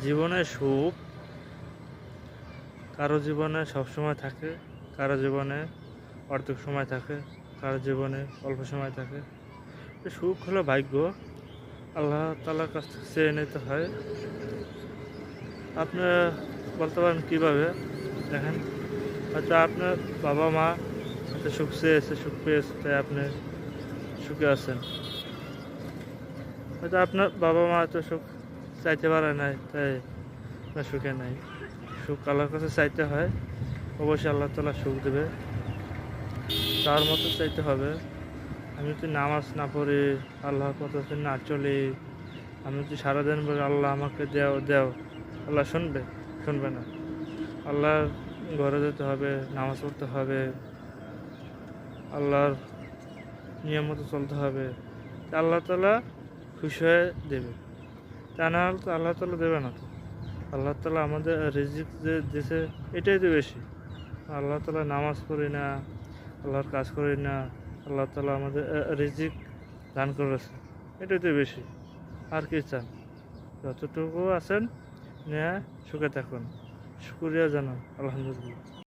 জীবনে সুখ কারো জীবনে সবসময় থাকে, কারো জীবনে অর্ধেক সময় থাকে, কারো জীবনে অল্প সময় থাকে। সুখ হলো ভাগ্য, আল্লাহ তাআলার কাছ থেকে চেয়ে নিতে হয়। আপনারা বলতে পারেন কীভাবে? দেখেন, হয়তো আপনার বাবা মা হয়তো সুখ চেয়েছে, সুখ পেয়েছে, তাই আপনি সুখে আছেন। হয়তো আপনার বাবা মা হয়তো সুখ চাইতে পারে নাই, তাই আপনার সুখে নাই। সুখ আল্লাহর কাছে চাইতে হয়, অবশ্যই আল্লাহ তাআলা সুখ দেবে। তার মতো চাইতে হবে। আমি যদি নামাজ না পড়ি, আল্লাহর পথে যদি না চলি, আমি যদি সারাদিন বলি আল্লাহ আমাকে দেও দেও, আল্লাহ শুনবে? শুনবে না। আল্লাহর ঘরে যেতে হবে, নামাজ পড়তে হবে, আল্লাহর নিয়ম মতো চলতে হবে, তা আল্লাহ তাআলা খুশি হয়ে দেবে। তা না হলে তো আল্লাহ তাআলা দেবে না। তো আল্লাহ তাআলা আমাদের রিজিক যে দিয়েছে, এটাই তো বেশি। আল্লাহ তাআলা নামাজ পড়ি না, আল্লাহর কাজ করি না, আল্লাহ তাআলা আমাদের রিজিক দান করেছে, এটাই তো বেশি। আর কি চান? যতটুকু আছেন নিয়ে সুখে থাকুন, শুকরিয়া জানান, আলহামদুলিল্লাহ।